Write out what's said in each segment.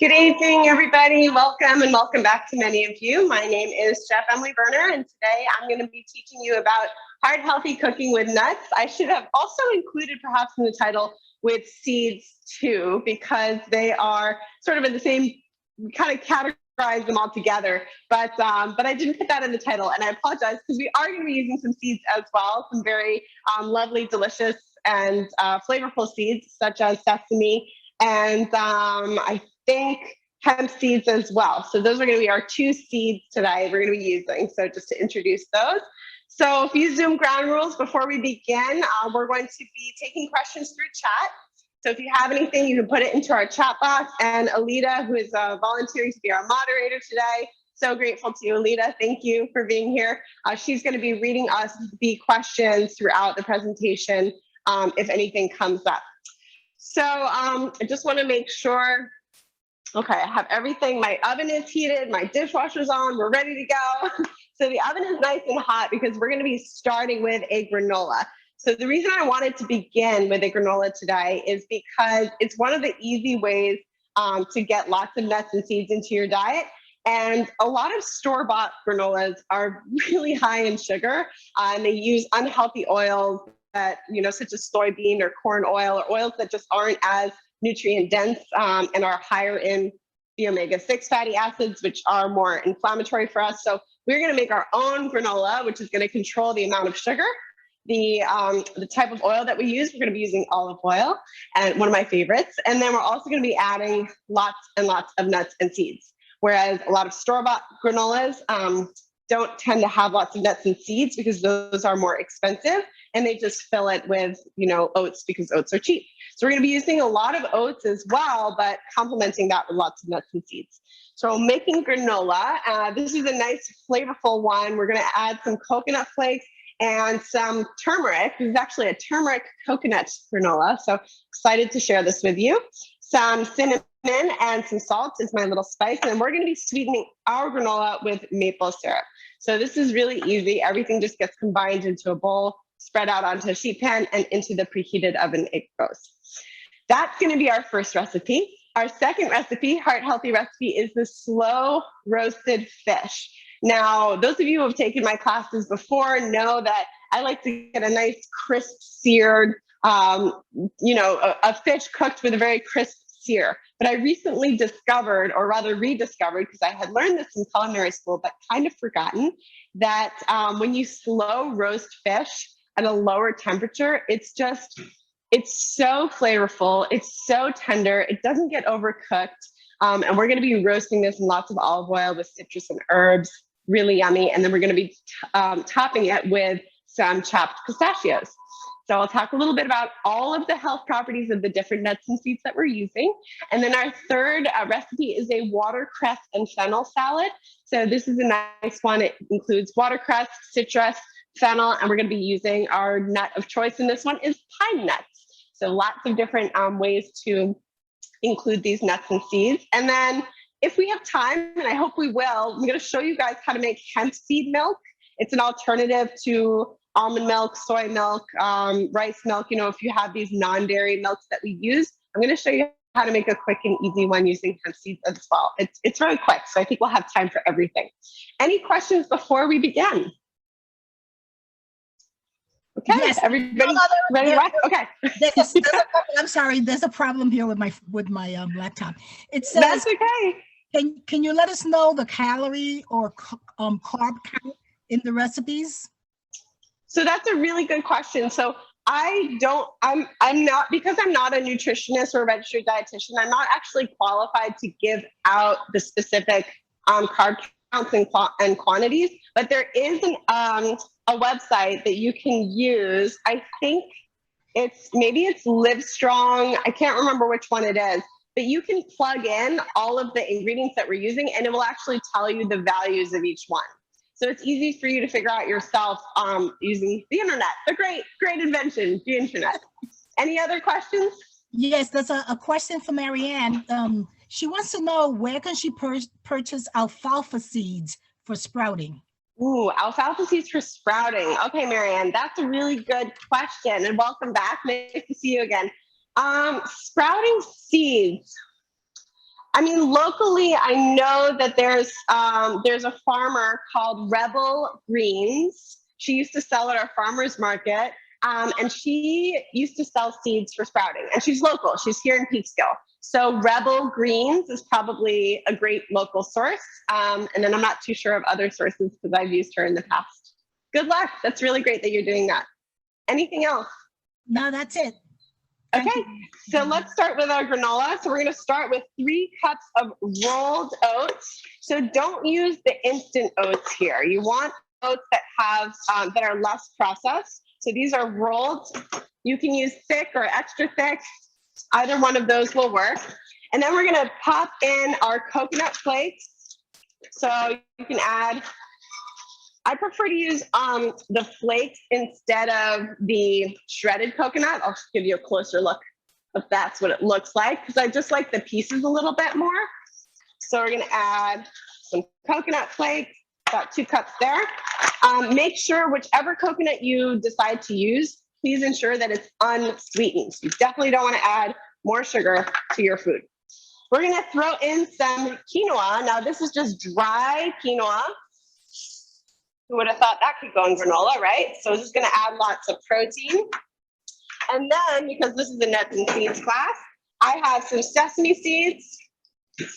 Good evening, everybody. Welcome and welcome back to many of you. My name is Chef Emily Berner, and today I'm going to be teaching you about heart healthy cooking with nuts. I should have also included perhaps in the title with seeds too, because they are sort of in the same kind of categorize them all together. But I didn't put that in the title, and I apologize because we are going to be using some seeds as well, some very lovely, delicious, and flavorful seeds such as sesame and I think hemp seeds as well. So those are going to be our two seeds today we're going to be using. So just to introduce those. So a few Zoom ground rules before we begin. We're going to be taking questions through chat. So if you have anything, you can put it into our chat box. And Alita, who is volunteering to be our moderator today, so grateful to you, Alita. Thank you for being here. She's going to be reading us the questions throughout the presentation if anything comes up. So I just want to make sure, okay, I have everything. My oven is heated, my dishwasher's on, we're ready to go. So the oven is nice and hot because we're going to be starting with a granola. So the reason I wanted to begin with a granola today is because it's one of the easy ways to get lots of nuts and seeds into your diet. And a lot of store-bought granolas are really high in sugar, and they use unhealthy oils that, such as soybean or corn oil, or oils that just aren't as nutrient dense and are higher in the omega-6 fatty acids, which are more inflammatory for us. So we're going to make our own granola, which is going to control the amount of sugar. The type of oil that we use, we're going to be using olive oil, and one of my favorites. And then we're also going to be adding lots and lots of nuts and seeds. Whereas a lot of store-bought granolas don't tend to have lots of nuts and seeds because those are more expensive, and they just fill it with, oats because oats are cheap. So we're going to be using a lot of oats as well, but complementing that with lots of nuts and seeds. So making granola, this is a nice flavorful one. We're going to add some coconut flakes and some turmeric. This is actually a turmeric coconut granola. So excited to share this with you. Some cinnamon and some salt is my little spice. And we're going to be sweetening our granola with maple syrup. So this is really easy. Everything just gets combined into a bowl, spread out onto a sheet pan, and into the preheated oven it goes. That's going to be our first recipe. Our second recipe, heart healthy recipe, is the slow roasted fish. Now, those of you who have taken my classes before know that I like to get a nice crisp seared, a fish cooked with a very crisp sear. But I recently discovered, or rather rediscovered, because I had learned this in culinary school, but kind of forgotten, that when you slow roast fish at a lower temperature, it's so flavorful. It's so tender. It doesn't get overcooked. And we're going to be roasting this in lots of olive oil with citrus and herbs. Really yummy. And then we're going to be topping it with some chopped pistachios. So I'll talk a little bit about all of the health properties of the different nuts and seeds that we're using. And then our third recipe is a watercress and fennel salad. So this is a nice one. It includes watercress, citrus, fennel, and we're going to be using our nut of choice. And this one is pine nuts. So lots of different ways to include these nuts and seeds. And then if we have time, and I hope we will, I'm going to show you guys how to make hemp seed milk. It's an alternative to almond milk, soy milk, rice milk. If you have these non-dairy milks that we use, I'm going to show you how to make a quick and easy one using hemp seeds as well. It's very quick, so I think we'll have time for everything. Any questions before we begin? Okay, yes. Everybody ready to rock? Okay. I'm sorry, there's a problem here with my laptop. It says, that's okay. Can you let us know the calorie or carb count in the recipes? So that's a really good question. So I'm not, because I'm not a nutritionist or a registered dietitian, I'm not actually qualified to give out the specific carb counts and quantities, but there is a website that you can use. I think maybe it's Livestrong. I can't remember which one it is, but you can plug in all of the ingredients that we're using and it will actually tell you the values of each one. So it's easy for you to figure out yourself using the internet, the great invention, the internet. Any other questions? Yes, there's a question for Marianne. She wants to know, where can she purchase alfalfa seeds for sprouting? Ooh, alfalfa seeds for sprouting. Okay, Marianne, that's a really good question. And welcome back. Nice to see you again. Sprouting seeds. I mean, locally, I know that there's a farmer called Rebel Greens. She used to sell at our farmer's market, and she used to sell seeds for sprouting. And she's local. She's here in Peekskill. So Rebel Greens is probably a great local source. And then I'm not too sure of other sources because I've used her in the past. Good luck. That's really great that you're doing that. Anything else? No, that's it. Okay, so let's start with our granola. So we're going to start with 3 cups of rolled oats. So don't use the instant oats here. You want oats that have that are less processed. So these are rolled. You can use thick or extra thick. Either one of those will work. And then we're going to pop in our coconut flakes. So you can add. I prefer to use the flakes instead of the shredded coconut. I'll just give you a closer look if that's what it looks like, because I just like the pieces a little bit more. So we're going to add some coconut flakes, about 2 cups there. Make sure whichever coconut you decide to use, please ensure that it's unsweetened. You definitely don't want to add more sugar to your food. We're going to throw in some quinoa. Now this is just dry quinoa. Who would have thought that could go in granola, right? So it's just going to add lots of protein. And then, because this is a nuts and seeds class, I have some sesame seeds,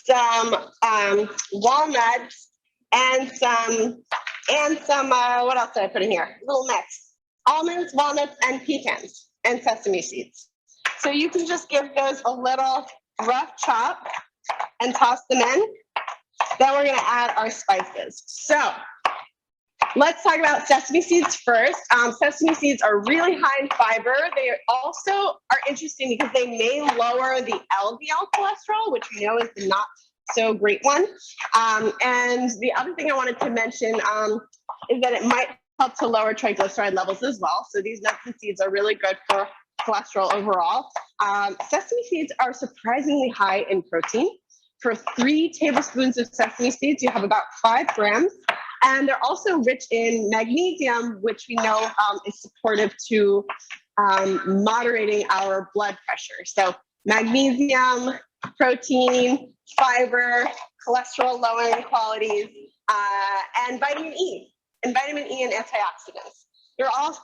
some walnuts, and some what else did I put in here? A little mix. Almonds, walnuts, and pecans, and sesame seeds. So you can just give those a little rough chop and toss them in. Then we're going to add our spices. So let's talk about sesame seeds first. Sesame seeds are really high in fiber. They also are interesting because they may lower the LDL cholesterol, which we know is the not so great one. And the other thing I wanted to mention is that it might help to lower triglyceride levels as well. So these nuts and seeds are really good for cholesterol overall. Sesame seeds are surprisingly high in protein. For 3 tablespoons of sesame seeds, you have about 5 grams. And they're also rich in magnesium, which we know is supportive to moderating our blood pressure. So magnesium, protein, fiber, cholesterol lowering qualities, and vitamin E. And antioxidants.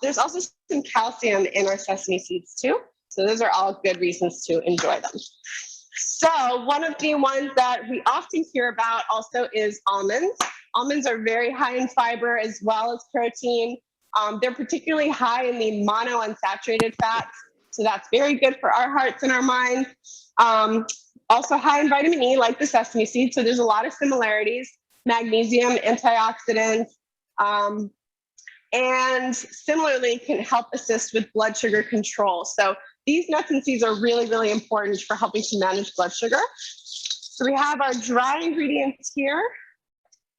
There's also some calcium in our sesame seeds too. So those are all good reasons to enjoy them. So one of the ones that we often hear about also is almonds. Almonds are very high in fiber as well as protein. They're particularly high in the monounsaturated fats. So that's very good for our hearts and our minds. Also high in vitamin E, like the sesame seeds. So there's a lot of similarities. Magnesium, antioxidants, and similarly can help assist with blood sugar control. So these nuts and seeds are really, really important for helping to manage blood sugar. So we have our dry ingredients here.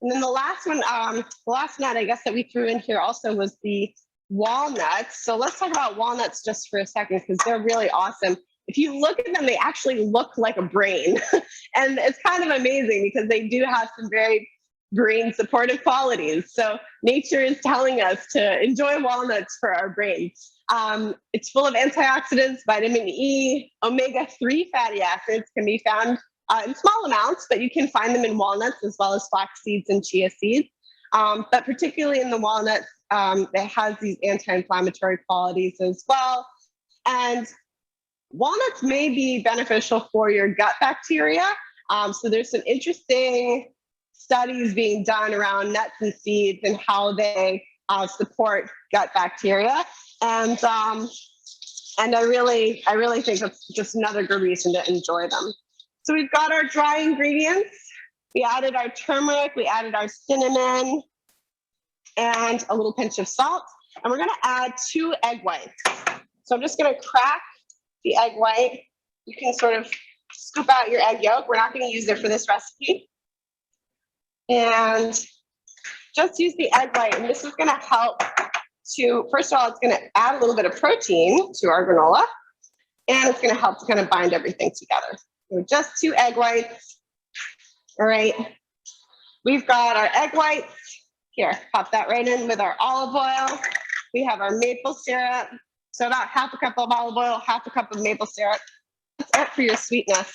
And then the last one, the last nut, I guess, that we threw in here also was the walnuts. So let's talk about walnuts just for a second, because they're really awesome. If you look at them, they actually look like a brain. And it's kind of amazing because they do have some very brain supportive qualities. So nature is telling us to enjoy walnuts for our brains. It's full of antioxidants, vitamin E, omega-3 fatty acids can be found in small amounts, but you can find them in walnuts as well as flax seeds and chia seeds. But particularly in the walnuts, it has these anti-inflammatory qualities as well. And walnuts may be beneficial for your gut bacteria. So there's some interesting studies being done around nuts and seeds and how they support gut bacteria. And I really think that's just another good reason to enjoy them. So we've got our dry ingredients. We added our turmeric, we added our cinnamon, and a little pinch of salt. And we're gonna add 2 egg whites. So I'm just gonna crack the egg white. You can sort of scoop out your egg yolk. We're not gonna use it for this recipe. And just use the egg white. And this is gonna help to, first of all, it's gonna add a little bit of protein to our granola. And it's gonna help to kind of bind everything together. So just 2 egg whites. All right. We've got our egg whites. Here, pop that right in with our olive oil. We have our maple syrup. So about 1/2 cup of olive oil, 1/2 cup of maple syrup. That's it for your sweetness.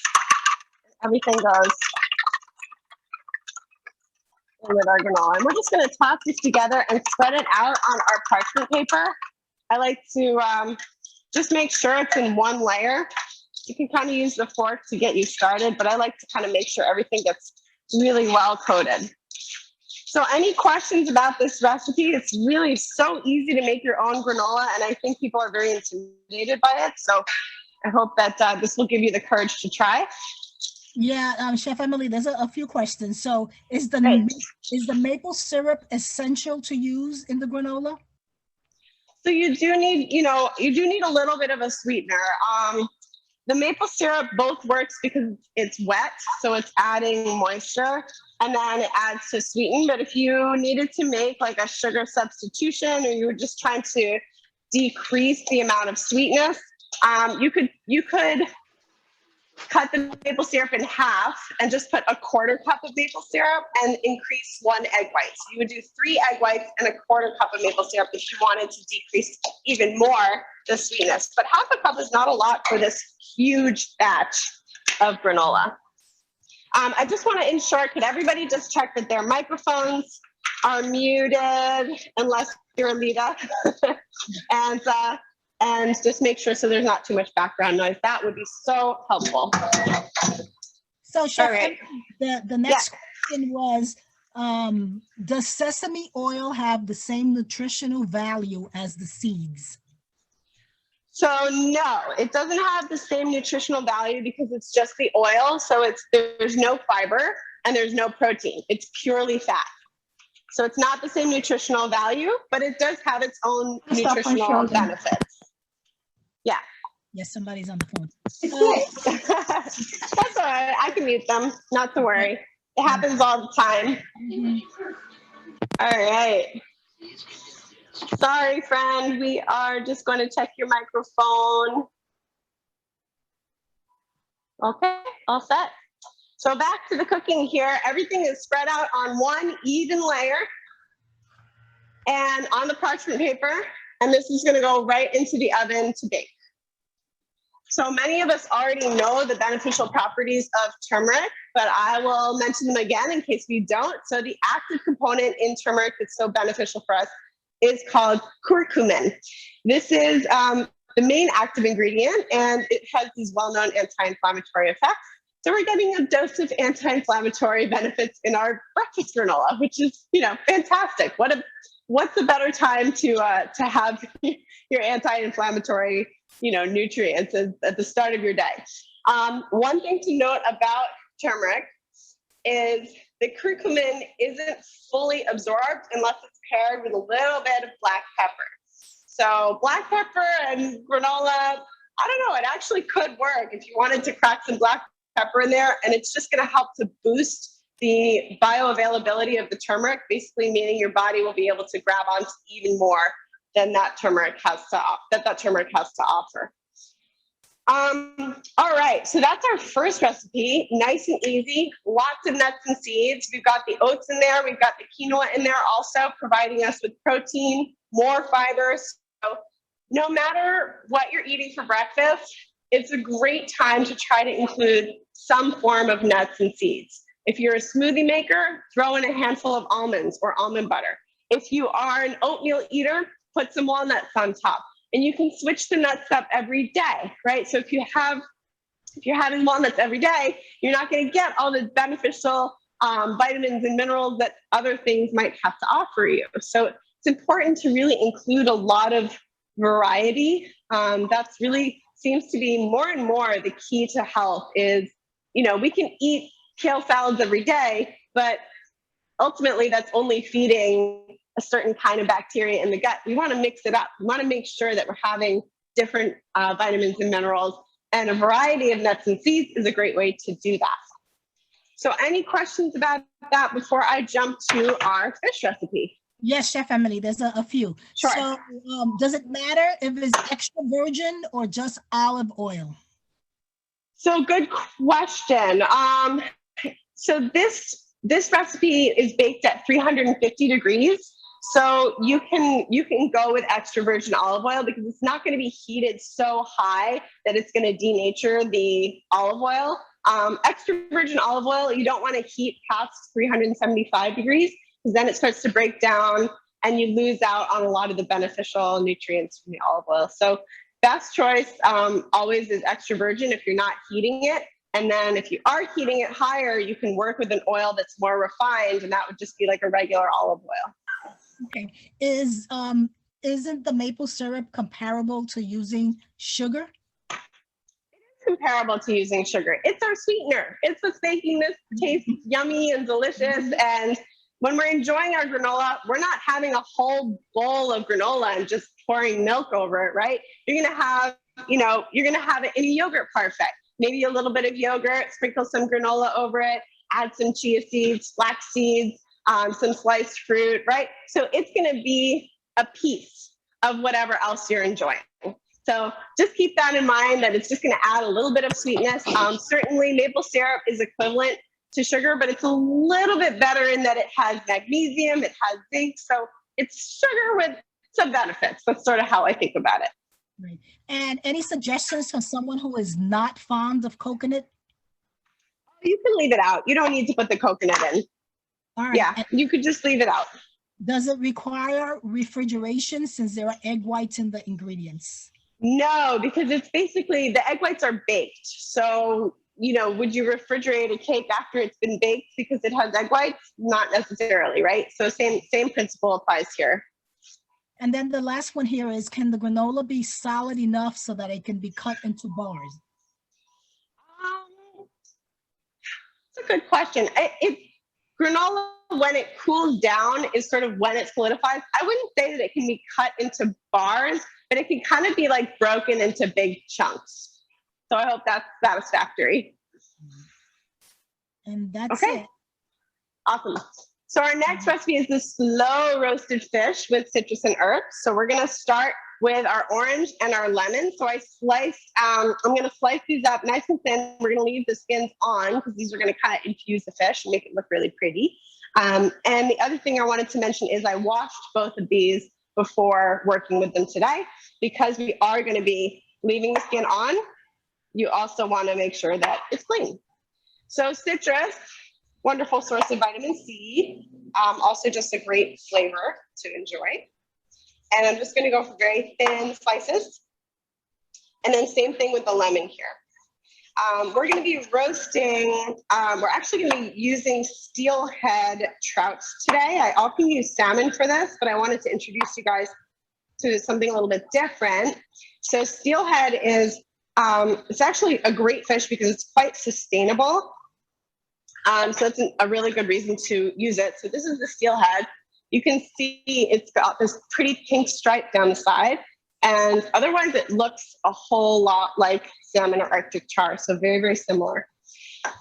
Everything goes in with our granola. And we're just going to toss this together and spread it out on our parchment paper. I like to just make sure it's in one layer. You can kind of use the fork to get you started, but I like to kind of make sure everything gets really well coated. So any questions about this recipe? It's really so easy to make your own granola, and I think people are very intimidated by it. So I hope that this will give you the courage to try. Yeah, Chef Emily, there's a few questions. So is the maple syrup essential to use in the granola? So you do need, you do need a little bit of a sweetener. The maple syrup both works because it's wet, so it's adding moisture, and then it adds to sweeten. But if you needed to make like a sugar substitution, or you were just trying to decrease the amount of sweetness, you could cut the maple syrup in half and just put a 1/4 cup of maple syrup and increase 1 egg white. So you would do 3 egg whites and a 1/4 cup of maple syrup if you wanted to decrease even more the sweetness. But 1/2 cup is not a lot for this huge batch of granola. I just want to ensure, could everybody just check that their microphones are muted, unless you're Alita, and just make sure so there's not too much background noise. That would be so helpful. So Chef, right. the next question was, does sesame oil have the same nutritional value as the seeds? So no, it doesn't have the same nutritional value because it's just the oil. So there's no fiber and there's no protein. It's purely fat. So it's not the same nutritional value, but it does have its own nutritional benefits. Yeah. Yes, somebody's on the phone. That's all right. I can mute them. Not to worry. It happens all the time. Mm-hmm. All right. Sorry, friend. We are just going to check your microphone. Okay, all set. So back to the cooking here. Everything is spread out on one even layer and on the parchment paper. And this is going to go right into the oven to bake. So many of us already know the beneficial properties of turmeric, but I will mention them again in case we don't. So the active component in turmeric that's so beneficial for us is called curcumin. This is the main active ingredient, and it has these well-known anti-inflammatory effects. So we're getting a dose of anti-inflammatory benefits in our breakfast granola, which is, fantastic. What's a better time to have your anti-inflammatory, nutrients at the start of your day? One thing to note about turmeric is the curcumin isn't fully absorbed unless it's paired with a little bit of black pepper. So black pepper and granola, I don't know, it actually could work if you wanted to crack some black pepper in there, and it's just going to help to boost the bioavailability of the turmeric, basically meaning your body will be able to grab onto even more than that turmeric has to offer. All right, so that's our first recipe, nice and easy, lots of nuts and seeds. We've got the oats in there, we've got the quinoa in there also, providing us with protein, more fiber. So no matter what you're eating for breakfast, it's a great time to try to include some form of nuts and seeds. If you're a smoothie maker, throw in a handful of almonds or almond butter. If you are an oatmeal eater, put some walnuts on top. And you can switch the nuts up every day, right? So if you're having walnuts every day, you're not going to get all the beneficial vitamins and minerals that other things might have to offer you. So it's important to really include a lot of variety. That's really seems to be more and more the key to health is, we can eat kale salads every day, but ultimately that's only feeding a certain kind of bacteria in the gut. We want to mix it up. We want to make sure that we're having different vitamins and minerals, and a variety of nuts and seeds is a great way to do that. So any questions about that before I jump to our fish recipe? Yes, Chef Emily, there's a few. Sure. So does it matter if it's extra virgin or just olive oil? So good question. So this recipe is baked at 350 degrees. So you can go with extra virgin olive oil because it's not going to be heated so high that it's going to denature the olive oil. Extra virgin olive oil, you don't want to heat past 375 degrees because then it starts to break down and you lose out on a lot of the beneficial nutrients from the olive oil. So best choice always is extra virgin if you're not heating it. And then if you are heating it higher, you can work with an oil that's more refined, and that would just be like a regular olive oil. Okay. Isn't the maple syrup comparable to using sugar? Comparable to using sugar. It's our sweetener. It's what's making this taste yummy and delicious. And when we're enjoying our granola, we're not having a whole bowl of granola and just pouring milk over it, right? You're gonna have, you're gonna have it in a yogurt parfait. Maybe a little bit of yogurt, sprinkle some granola over it, add some chia seeds, flax seeds, some sliced fruit, right? So it's gonna be a piece of whatever else you're enjoying. So just keep that in mind, that it's just going to add a little bit of sweetness. Certainly maple syrup is equivalent to sugar, but it's a little bit better in that it has magnesium, it has zinc. So it's sugar with some benefits. That's sort of how I think about it. Right. And any suggestions for someone who is not fond of coconut? You can leave it out. You don't need to put the coconut in. All right. Yeah, you could just leave it out. Does it require refrigeration since there are egg whites in the ingredients? No, because it's basically, the egg whites are baked. So, would you refrigerate a cake after it's been baked because it has egg whites? Not necessarily, right? So same principle applies here. And then the last one here is, can the granola be solid enough so that it can be cut into bars? That's a good question. Granola, when it cools down, is sort of when it solidifies. I wouldn't say that it can be cut into bars, but it can kind of be like broken into big chunks. So I hope that's satisfactory. And that's okay. It. Awesome. So our next recipe is the slow roasted fish with citrus and herbs. So we're going to start with our orange and our lemon. So I'm going to slice these up nice and thin. We're going to leave the skins on because these are going to kind of infuse the fish and make it look really pretty. And the other thing I wanted to mention is I washed both of these before working with them today, because we are going to be leaving the skin on. You also want to make sure that it's clean. So citrus, wonderful source of vitamin C, also just a great flavor to enjoy. And I'm just going to go for very thin slices. And then same thing with the lemon here. We're going to be roasting, we're actually going to be using steelhead trouts today. I often use salmon for this, but I wanted to introduce you guys to something a little bit different. So steelhead is, it's actually a great fish because it's quite sustainable. So it's a really good reason to use it. So this is the steelhead. You can see it's got this pretty pink stripe down the side. And otherwise it looks a whole lot like salmon or Arctic char. So very, very similar.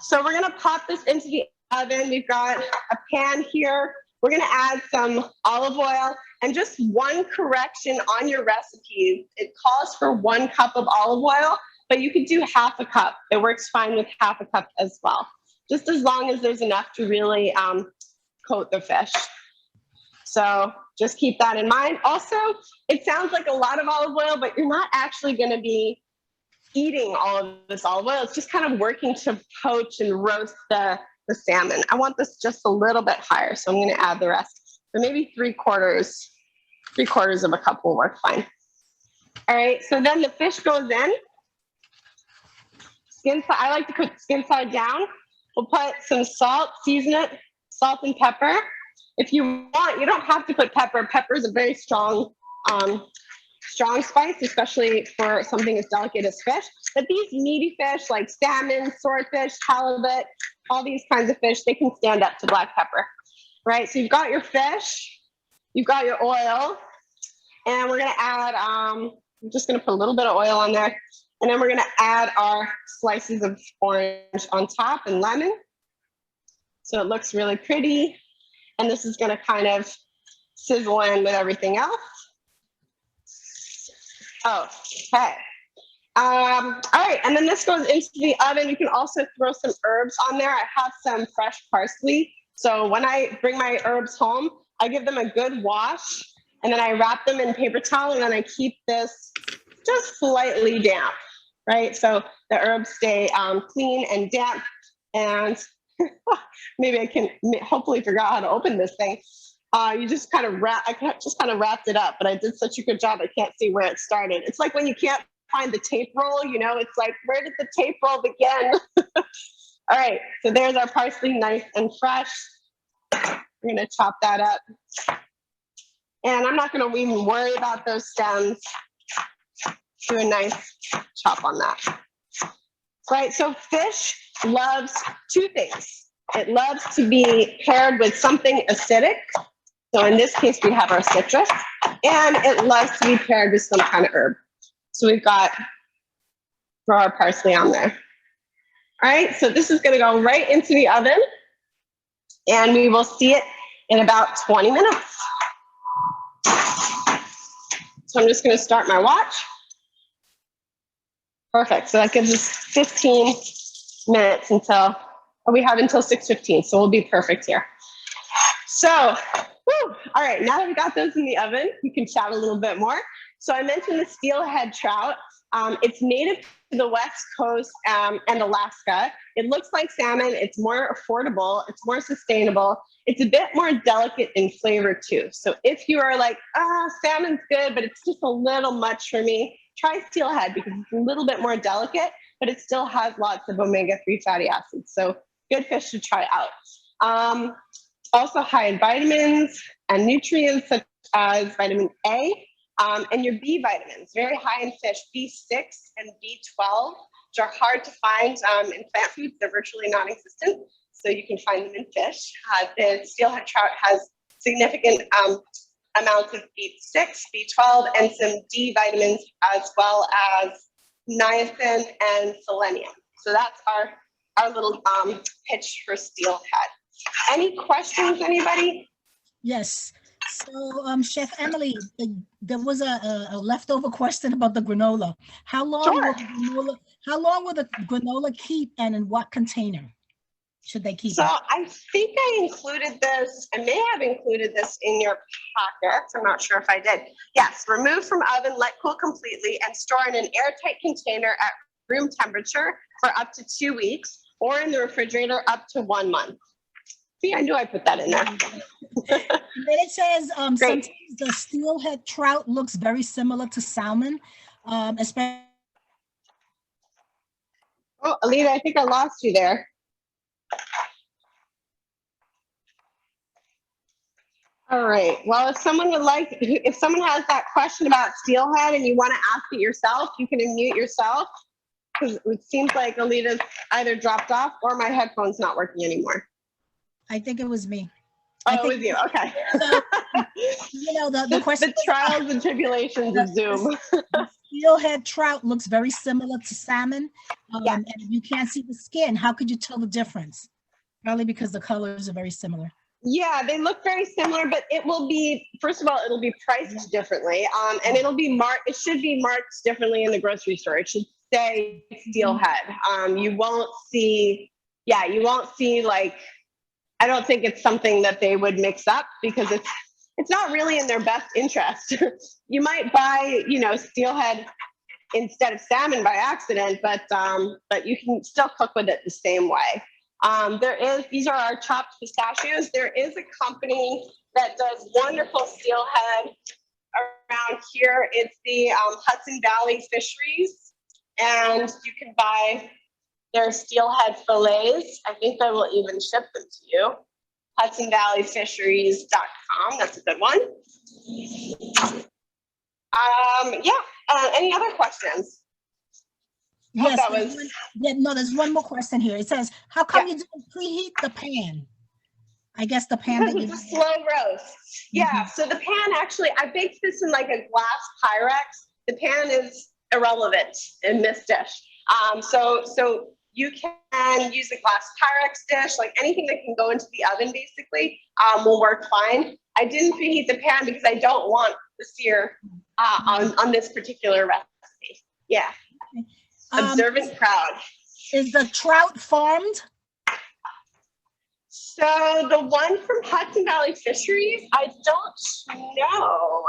So we're going to pop this into the oven. We've got a pan here. We're going to add some olive oil, and just one correction on your recipe. It calls for 1 cup of olive oil, but you could do half a cup. It works fine with half a cup as well, just as long as there's enough to really coat the fish. So just keep that in mind. Also, it sounds like a lot of olive oil, but you're not actually going to be eating all of this olive oil. It's just kind of working to poach and roast the salmon. I want this just a little bit higher, so I'm going to add the rest. So maybe 3/4 of a cup will work fine. All right, so then the fish goes in. Skin side, I like to cook skin side down. We'll put some salt, season it, salt and pepper. If you want, you don't have to put pepper. Pepper is a very strong spice, especially for something as delicate as fish. But these meaty fish like salmon, swordfish, halibut, all these kinds of fish, they can stand up to black pepper, right? So you've got your fish, you've got your oil, and we're gonna add, I'm just gonna put a little bit of oil on there, and then we're gonna add our slices of orange on top and lemon. So it looks really pretty. And this is gonna kind of sizzle in with everything else. Okay. All right, and then this goes into the oven. You can also throw some herbs on there. I have some fresh parsley. So when I bring my herbs home, I give them a good wash, and then I wrap them in paper towel, and then I keep this just slightly damp. right? So the herbs stay clean and damp, and maybe I can hopefully figure out how to open this thing. You just kind of wrapped it up, but I did such a good job. I can't see where it started. It's like when you can't find the tape roll, you know, it's like, where did the tape roll begin? All right, so there's our parsley, nice and fresh. We're gonna chop that up. And I'm not gonna even worry about those stems. Do a nice chop on that. Right, so fish loves two things. It loves to be paired with something acidic. So in this case, we have our citrus, and it loves to be paired with some kind of herb. So we've got, throw our parsley on there. All right, so this is gonna go right into the oven, and we will see it in about 20 minutes. So I'm just gonna start my watch. Perfect, so that gives us 15 minutes until, we have until 6:15, so we'll be perfect here. So, all right, now that we got those in the oven, we can chat a little bit more. So I mentioned the steelhead trout. It's native to the West Coast and Alaska. It looks like salmon. It's more affordable. It's more sustainable. It's a bit more delicate in flavor too. So if you are like, salmon's good, but it's just a little much for me, try steelhead because it's a little bit more delicate, but it still has lots of omega-3 fatty acids. So good fish to try out. Also high in vitamins and nutrients such as vitamin A. And your B vitamins, very high in fish, B6 and B12, which are hard to find in plant foods. They're virtually non-existent, so you can find them in fish. The steelhead trout has significant amounts of B6, B12, and some D vitamins, as well as niacin and selenium. So that's our little pitch for steelhead. Any questions, anybody? Yes. So, Chef Emily, there was a leftover question about the granola. How long will the granola keep, and in what container should they keep it? So I think I included this, I may have included this in your packets. I'm not sure if I did. Yes, remove from oven, let cool completely, and store in an airtight container at room temperature for up to 2 weeks, or in the refrigerator up to 1 month. See, I knew I put that in there. Then it says sometimes the steelhead trout looks very similar to salmon, especially. Oh, Alita, I think I lost you there. All right. Well, if someone has that question about steelhead and you want to ask it yourself, you can unmute yourself, because it seems like Alita's either dropped off or my headphone's not working anymore. I think it was me. Oh, it was you. Okay. So, you know, the question. The trials and tribulations of Zoom. The steelhead trout looks very similar to salmon. Yeah. And if you can't see the skin, how could you tell the difference? Probably because the colors are very similar. Yeah, they look very similar, but it will be, first of all, it'll be priced differently. And it'll be it should be marked differently in the grocery store. It should say steelhead. You won't see like, I don't think it's something that they would mix up, because it's not really in their best interest. You might buy, steelhead instead of salmon by accident, but you can still cook with it the same way. These are our chopped pistachios. There is a company that does wonderful steelhead around here. It's the Hudson Valley Fisheries, and you can buy their steelhead fillets. I think they will even ship them to you. HudsonValleyFisheries.com. That's a good one. Any other questions? Yes. There's one more question here. It says, how come you didn't preheat the pan? I guess the pan that you it's a slow roast. Yeah. So the pan, actually, I baked this in like a glass Pyrex. The pan is irrelevant in this dish. So you can use a glass Pyrex dish, like anything that can go into the oven basically will work fine. I didn't preheat the pan because I don't want the sear on this particular recipe. Yeah. Observant crowd. Is the trout farmed? So the one from Hudson Valley Fisheries, I don't know.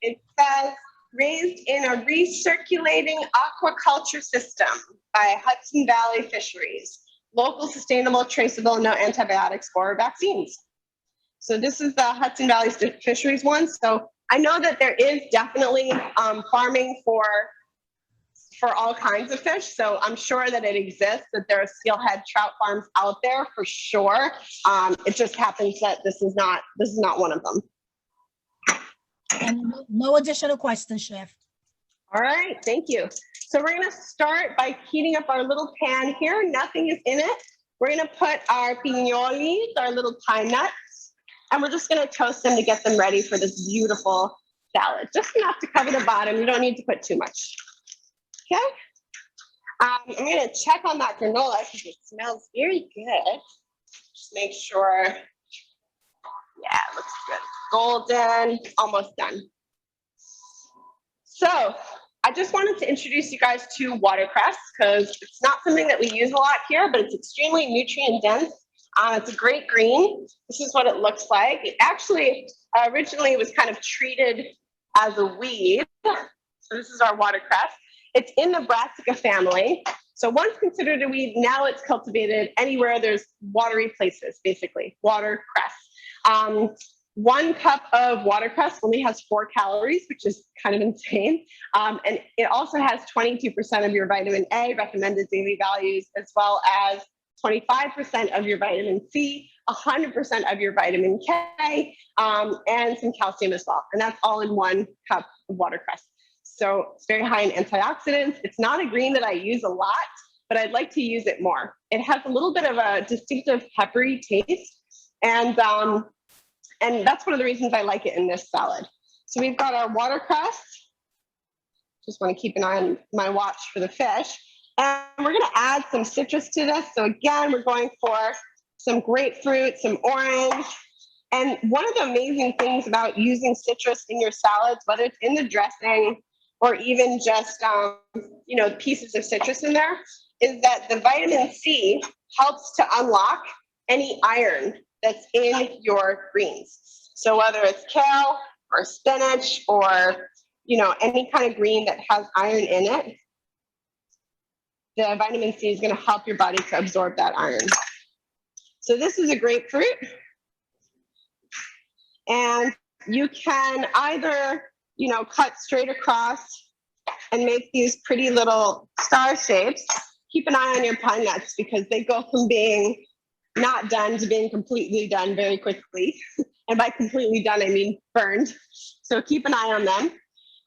It says raised in a recirculating aquaculture system by Hudson Valley Fisheries. Local, sustainable, traceable, no antibiotics or vaccines. So this is the Hudson Valley Fisheries one. So I know that there is definitely farming for all kinds of fish. So I'm sure that it exists, that there are steelhead trout farms out there for sure. It just happens that this is not one of them. And no additional questions, Chef. All right, thank you. So we're gonna start by heating up our little pan here. Nothing is in it. We're gonna put our pinoles, our little pine nuts, and we're just gonna toast them to get them ready for this beautiful salad. Just enough to cover the bottom. You don't need to put too much. Okay. I'm gonna check on that granola because it smells very good. Just make sure. Yeah, it looks good. Golden, almost done. So I just wanted to introduce you guys to watercress because it's not something that we use a lot here, but it's extremely nutrient dense. It's a great green. This is what it looks like. It actually originally was kind of treated as a weed. So this is our watercress. It's in the brassica family. So once considered a weed, now it's cultivated anywhere there's watery places, basically, watercress. 1 cup of watercress only has 4 calories, which is kind of insane. And it also has 22% of your vitamin A recommended daily values, as well as 25% of your vitamin C, 100% of your vitamin K, and some calcium as well. And that's all in 1 cup of watercress. So it's very high in antioxidants. It's not a green that I use a lot, but I'd like to use it more. It has a little bit of a distinctive peppery taste. And that's one of the reasons I like it in this salad. So we've got our watercress. Just want to keep an eye on my watch for the fish. And we're going to add some citrus to this. So again, we're going for some grapefruit, some orange. And one of the amazing things about using citrus in your salads, whether it's in the dressing or even just pieces of citrus in there, is that the vitamin C helps to unlock any iron that's in your greens. So whether it's kale or spinach or any kind of green that has iron in it, the vitamin C is going to help your body to absorb that iron. So this is a grapefruit. And you can either, cut straight across and make these pretty little star shapes. Keep an eye on your pine nuts because they go from being not done to being completely done very quickly. And by completely done, I mean burned. So keep an eye on them.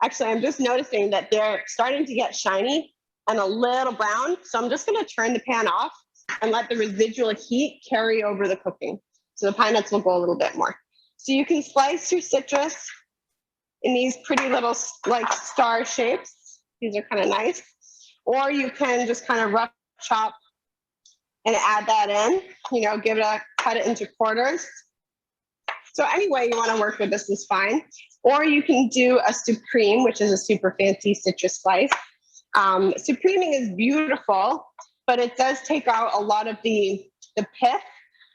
Actually, I'm just noticing that they're starting to get shiny and a little brown. So I'm just going to turn the pan off and let the residual heat carry over the cooking. So the pine nuts will go a little bit more. So you can slice your citrus in these pretty little like star shapes. These are kind of nice. Or you can just kind of rough chop and add that in, cut it into quarters. So any way you want to work with this is fine. Or you can do a supreme, which is a super fancy citrus slice. Supreming is beautiful, but it does take out a lot of the pith,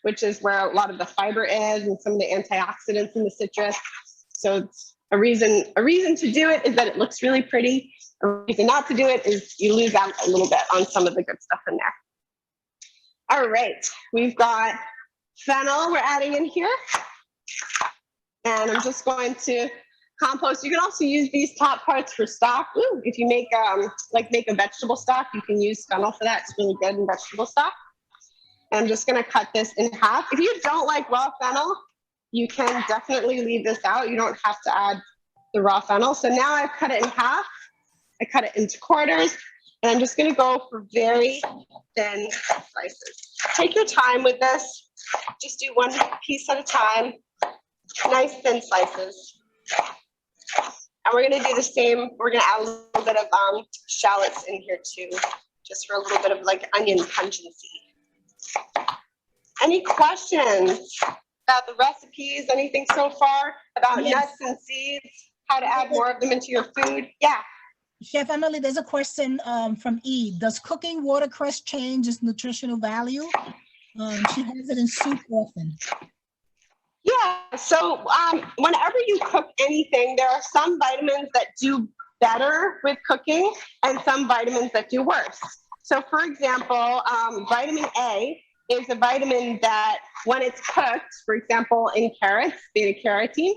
which is where a lot of the fiber is and some of the antioxidants in the citrus. So it's a reason to do it is that it looks really pretty. A reason not to do it is you lose out a little bit on some of the good stuff in there. All right, we've got fennel we're adding in here. And I'm just going to compost. You can also use these top parts for stock. Ooh, if you make a vegetable stock, you can use fennel for that. It's really good in vegetable stock. And I'm just going to cut this in half. If you don't like raw fennel, you can definitely leave this out. You don't have to add the raw fennel. So now I've cut it in half. I cut it into quarters. And I'm just going to go for very thin slices. Take your time with this. Just do 1 piece at a time. Nice thin slices. And we're going to do the same. We're going to add a little bit of shallots in here too, just for a little bit of like onion pungency. Any questions about the recipes? Anything so far about nuts and seeds? How to add more of them into your food? Yeah. Chef Emily, there's a question from Eve. Does cooking watercress change its nutritional value? She has it in soup often. Yeah, so whenever you cook anything, there are some vitamins that do better with cooking and some vitamins that do worse. So for example, vitamin A is a vitamin that when it's cooked, for example, in carrots, beta carotene,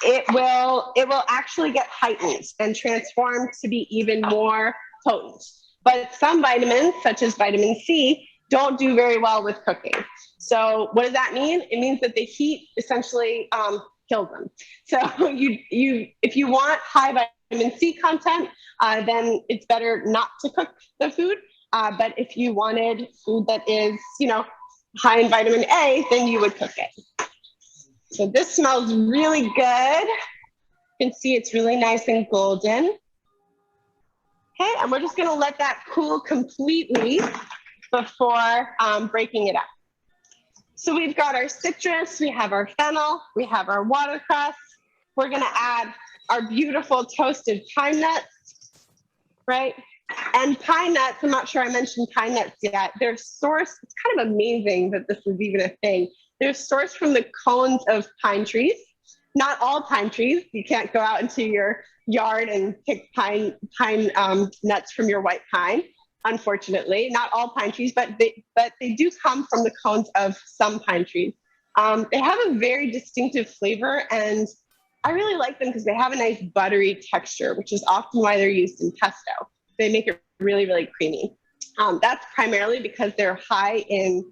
it will actually get heightened and transformed to be even more potent. But some vitamins, such as vitamin C, don't do very well with cooking. So what does that mean? It means that the heat essentially kills them. So if you want high vitamin C content, then it's better not to cook the food. But if you wanted food that is, high in vitamin A, then you would cook it. So this smells really good. You can see it's really nice and golden. Okay, and we're just gonna let that cool completely before breaking it up. So we've got our citrus, we have our fennel, we have our watercress. We're gonna add our beautiful toasted pine nuts, right? And pine nuts, I'm not sure I mentioned pine nuts yet. They're sourced, it's kind of amazing that this is even a thing. They're sourced from the cones of pine trees. Not all pine trees. You can't go out into your yard and pick pine nuts from your white pine, unfortunately. Not all pine trees, but they do come from the cones of some pine trees. They have a very distinctive flavor, and I really like them because they have a nice buttery texture, which is often why they're used in pesto. They make it really, really creamy. That's primarily because they're high in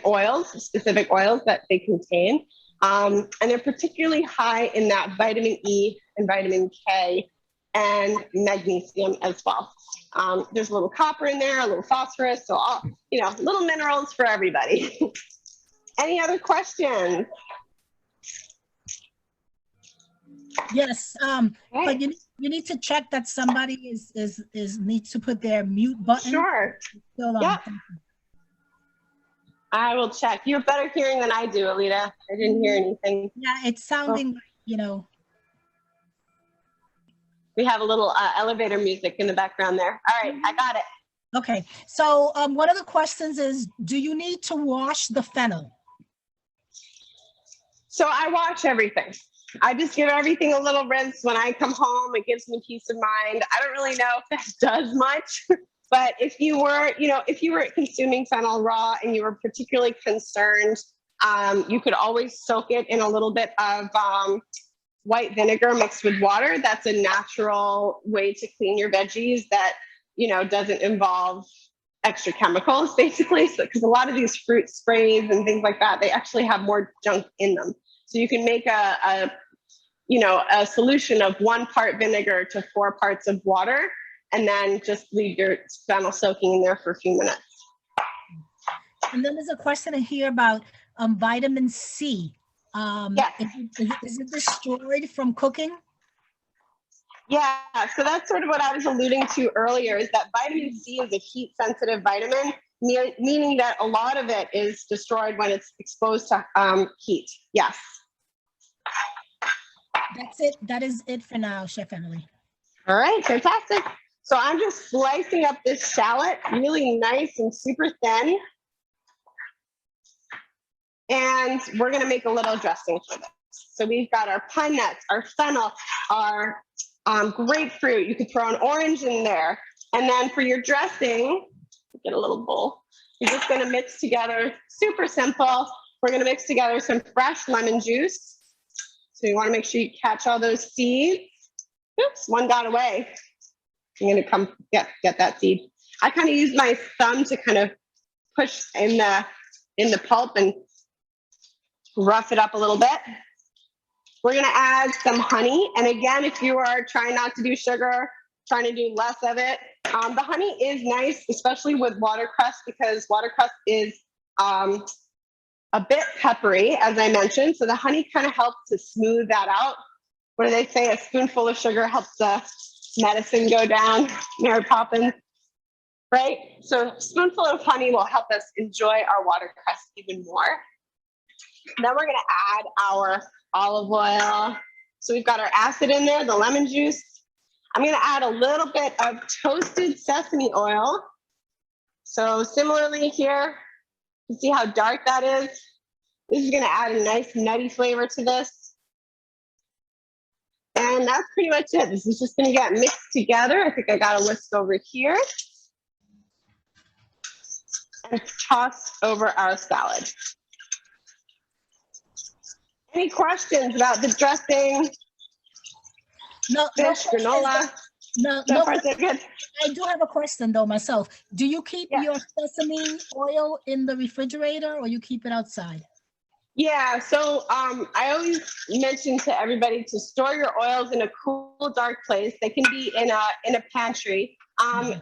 oils, specific oils that they contain. And they're particularly high in that vitamin E and vitamin K and magnesium as well. There's a little copper in there, a little phosphorus, so all, little minerals for everybody. Any other questions? Yes, but you need to check that somebody needs to put their mute button. Sure. Still on. Yeah. I will check. You have better hearing than I do, Alita. I didn't hear anything. Yeah, it's sounding, We have a little elevator music in the background there. All right, I got it. Okay, so one of the questions is, do you need to wash the fennel? So I wash everything. I just give everything a little rinse when I come home. It gives me peace of mind. I don't really know if that does much, but if you were consuming fennel raw and you were particularly concerned, you could always soak it in a little bit of white vinegar mixed with water. That's a natural way to clean your veggies that, doesn't involve extra chemicals, basically. So, because a lot of these fruit sprays and things like that, they actually have more junk in them. So you can make a solution of 1 part vinegar to 4 parts of water, and then just leave your fennel soaking in there for a few minutes. And then there's a question in here about vitamin C. Yes. Is it destroyed from cooking? Yeah, so that's sort of what I was alluding to earlier, is that vitamin C is a heat-sensitive vitamin, meaning that a lot of it is destroyed when it's exposed to heat. Yes. That's it. That is it for now, Chef Emily. All right, fantastic. So I'm just slicing up this shallot really nice and super thin. And we're going to make a little dressing for this. So we've got our pine nuts, our fennel, our grapefruit. You could throw an orange in there. And then for your dressing, get a little bowl. You're just going to mix together, super simple. We're going to mix together some fresh lemon juice. So you want to make sure you catch all those seeds. Oops, one got away. I'm going to come get that seed. I kind of use my thumb to kind of push in the pulp and rough it up a little bit. We're going to add some honey. And again, if you are trying not to do sugar, trying to do less of it, the honey is nice, especially with watercress, because watercress is a bit peppery, as I mentioned. So the honey kind of helps to smooth that out. What do they say? A spoonful of sugar helps the medicine go down, Mary Poppins, right? So a spoonful of honey will help us enjoy our watercress even more. Then we're going to add our olive oil. So we've got our acid in there, the lemon juice. I'm going to add a little bit of toasted sesame oil. So similarly here, you see how dark that is? This is going to add a nice nutty flavor to this. And that's pretty much it. This is just going to get mixed together. I think I got a whisk over here. And tossed over our salad. Any questions about the dressing? No, fish, no granola? No, So no. far, so good. I do have a question though myself. Do you keep Yeah. your sesame oil in the refrigerator or you keep it outside? Yeah, so I always mention to everybody to store your oils in a cool, dark place. They can be in a pantry.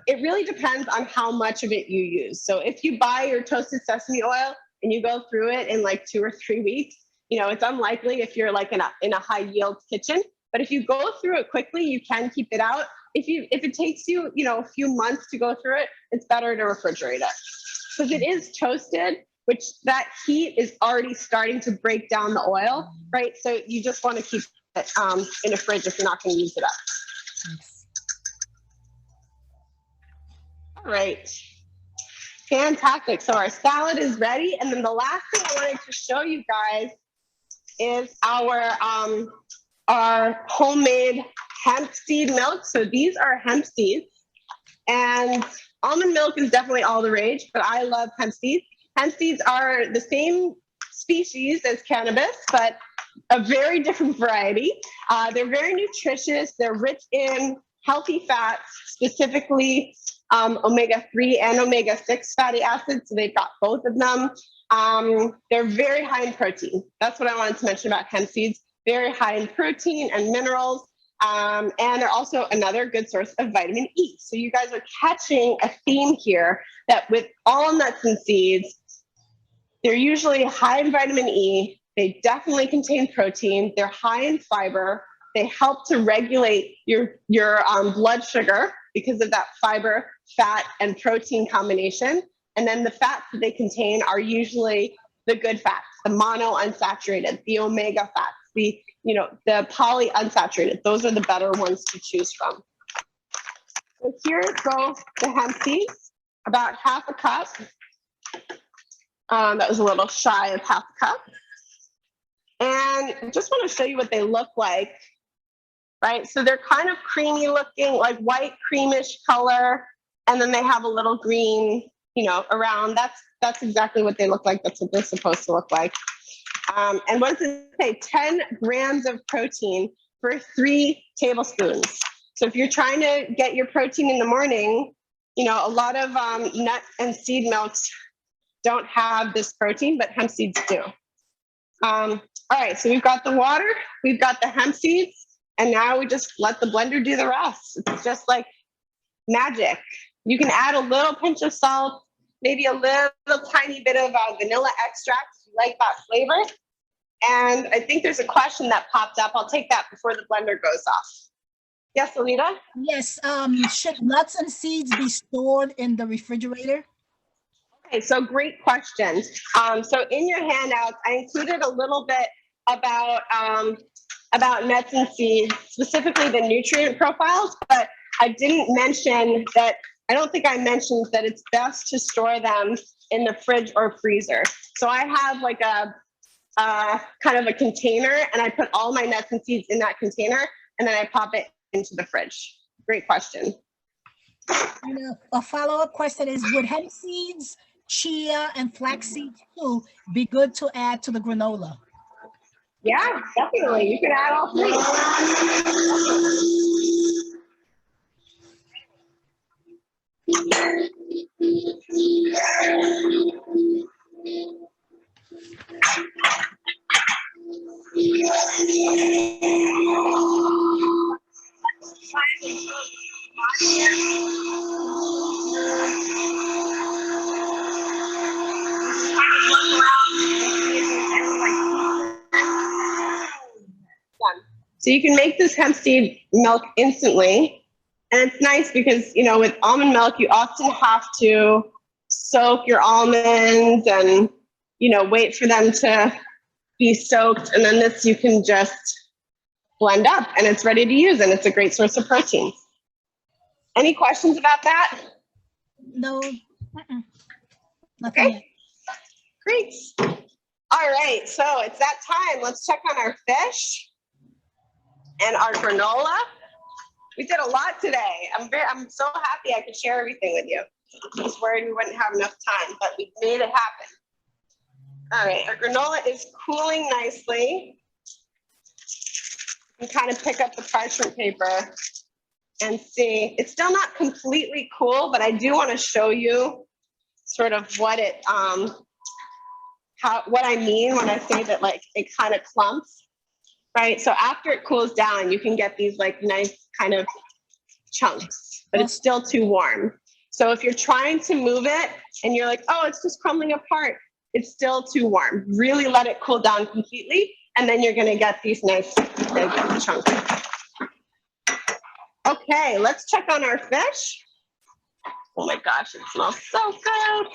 It really depends on how much of it you use. So if you buy your toasted sesame oil and you go through it in like 2 or 3 weeks, you know, it's unlikely if you're like in a high yield kitchen. But if you go through it quickly, you can keep it out. If it takes you, you know, a few months to go through it, it's better to refrigerate it. Because it is toasted, which that heat is already starting to break down the oil, right? So you just want to keep it in a fridge if you're not going to use it up. Thanks. All right. Fantastic. So our salad is ready. And then the last thing I wanted to show you guys is our homemade hemp seed milk. So these are hemp seeds. And almond milk is definitely all the rage, but I love hemp seeds. Hemp seeds are the same species as cannabis, but a very different variety. They're very nutritious. They're rich in healthy fats, specifically omega-3 and omega-6 fatty acids. So they've got both of them. They're very high in protein. That's what I wanted to mention about hemp seeds. Very high in protein and minerals. And they're also another good source of vitamin E. So you guys are catching a theme here that with all nuts and seeds, they're usually high in vitamin E. They definitely contain protein. They're high in fiber. They help to regulate your blood sugar because of that fiber, fat, and protein combination. And then the fats that they contain are usually the good fats, the monounsaturated, the omega fats, the polyunsaturated. Those are the better ones to choose from. So here go the hemp seeds, about half a cup. That was a little shy of half a cup. And I just want to show you what they look like, right? So they're kind of creamy looking, like white creamish color. And then they have a little green, around. That's exactly what they look like. That's what they're supposed to look like. And what does it say? 10 grams of protein for 3 tablespoons. So if you're trying to get your protein in the morning, a lot of nut and seed milks don't have this protein, but hemp seeds do. All right, so we've got the water, we've got the hemp seeds, and now we just let the blender do the rest. It's just like magic. You can add a little pinch of salt, maybe a little tiny bit of vanilla extract if you like that flavor. And I think there's a question that popped up. I'll take that before the blender goes off. Yes, Alita? Yes, should nuts and seeds be stored in the refrigerator? Okay, so great question. So in your handouts, I included a little bit about nuts and seeds, specifically the nutrient profiles, but I didn't mention that, I don't think I mentioned that it's best to store them in the fridge or freezer. So I have like a kind of a container, and I put all my nuts and seeds in that container, and then I pop it into the fridge. Great question. A follow-up question is, would hemp seeds, chia, and flax seeds too be good to add to the granola? Yeah, definitely. You could add all 3. So you can make this hemp seed milk instantly. And it's nice because, with almond milk, you often have to soak your almonds and, wait for them to be soaked. And then this you can just blend up and it's ready to use. And it's a great source of protein. Any questions about that? No. Nothing yet. Great. All right. So it's that time. Let's check on our fish. and our granola. We did a lot today. I'm so happy I could share everything with you. I was worried we wouldn't have enough time, but we made it happen. All right, our granola is cooling nicely. You can kind of pick up the parchment paper and see. It's still not completely cool, but I do want to show you sort of what it what I mean when I say that like it kind of clumps, right? So after it cools down, you can get these like nice kind of chunks, but it's still too warm. So if you're trying to move it and you're like, oh, it's just crumbling apart, it's still too warm. Really let it cool down completely, and then you're gonna get these nice big chunks. Okay, let's check on our fish. Oh my gosh, it smells so good.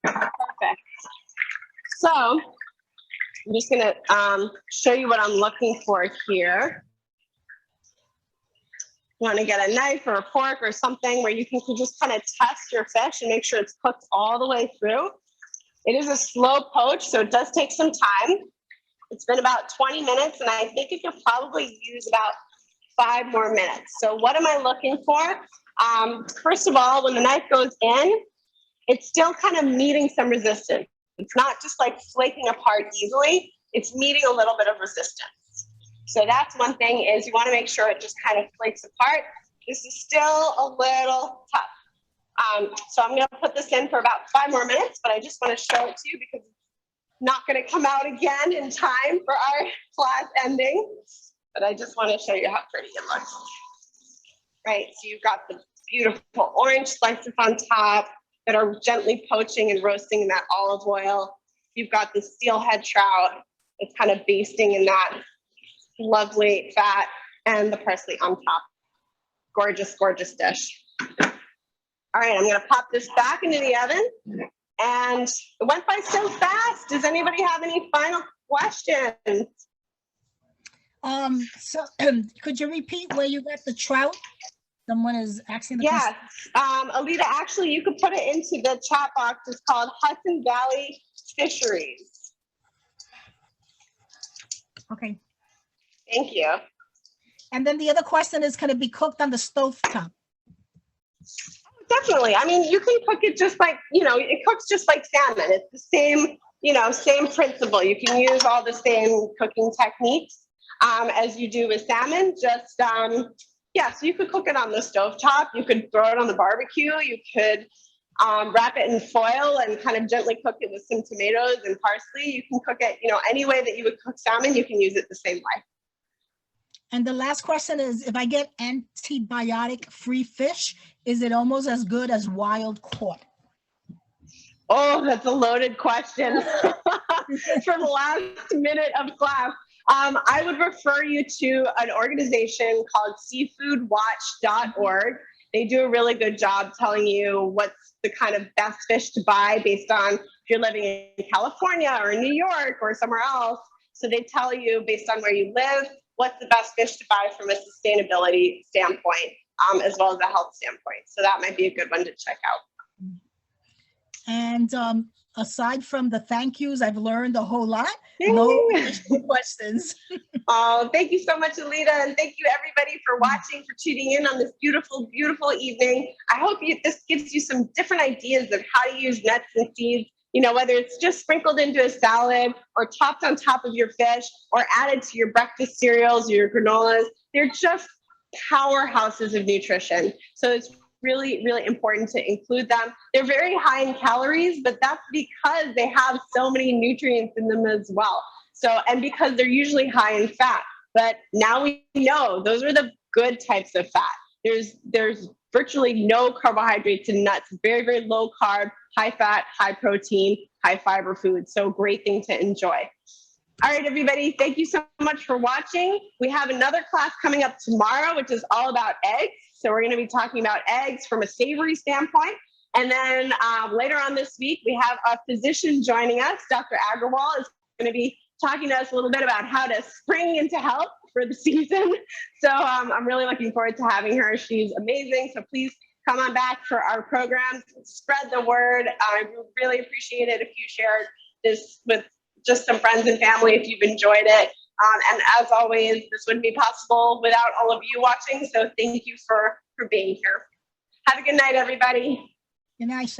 Perfect. So I'm just gonna show you what I'm looking for here. You want to get a knife or a fork or something where you can just kind of test your fish and make sure it's cooked all the way through. It is a slow poach, so it does take some time. It's been about 20 minutes, and I think it could probably use about 5 more minutes. So what am I looking for? First of all, when the knife goes in, it's still kind of meeting some resistance. It's not just like flaking apart easily. It's meeting a little bit of resistance. So that's one thing, is you want to make sure it just kind of flakes apart. This is still a little tough. So I'm going to put this in for about 5 more minutes, but I just want to show it to you because it's not going to come out again in time for our class ending. But I just want to show you how pretty it looks. Right, so you've got the beautiful orange slices on top that are gently poaching and roasting in that olive oil. You've got the steelhead trout. It's kind of basting in that lovely fat, and the parsley on top. Gorgeous, gorgeous dish. All right, I'm gonna pop this back into the oven, and it went by so fast. Does anybody have any final questions? So could you repeat where you got the trout? Someone is asking the question. Yes, Alita, actually you could put it into the chat box. It's called Hudson Valley Fisheries. Okay. Thank you. And then the other question is, can it be cooked on the stove top? Definitely. I mean, you can cook it just like, it cooks just like salmon. It's the same, same principle. You can use all the same cooking techniques as you do with salmon. Just, so you could cook it on the stove top. You could throw it on the barbecue. You could wrap it in foil and kind of gently cook it with some tomatoes and parsley. You can cook it, any way that you would cook salmon, you can use it the same way. And the last question is, if I get antibiotic-free fish, is it almost as good as wild caught? Oh, that's a loaded question for the last minute of class. I would refer you to an organization called seafoodwatch.org. They do a really good job telling you what's the kind of best fish to buy based on if you're living in California or New York or somewhere else. So they tell you based on where you live, what's the best fish to buy from a sustainability standpoint, as well as a health standpoint. So that might be a good one to check out. And aside from the thank yous, I've learned a whole lot. No additional questions. Oh, thank you so much, Alita. And thank you everybody for watching, for tuning in on this beautiful, beautiful evening. I hope this gives you some different ideas of how to use nuts and seeds, whether it's just sprinkled into a salad or topped on top of your fish or added to your breakfast cereals or your granolas. They're just powerhouses of nutrition. So it's really, really important to include them. They're very high in calories, but that's because they have so many nutrients in them as well. So, and because they're usually high in fat, but now we know those are the good types of fat. There's virtually no carbohydrates in nuts, very, very low carb, high fat, high protein, high fiber food. So great thing to enjoy. All right, everybody, thank you so much for watching. We have another class coming up tomorrow, which is all about eggs. So we're going to be talking about eggs from a savory standpoint. And then later on this week, we have a physician joining us. Dr. Agrawal is going to be talking to us a little bit about how to spring into health for the season. So I'm really looking forward to having her. She's amazing. So please come on back for our programs. Spread the word. I would really appreciate it if you shared this with just some friends and family if you've enjoyed it. And as always, this wouldn't be possible without all of you watching. So thank you for being here. Have a good night, everybody. Good night.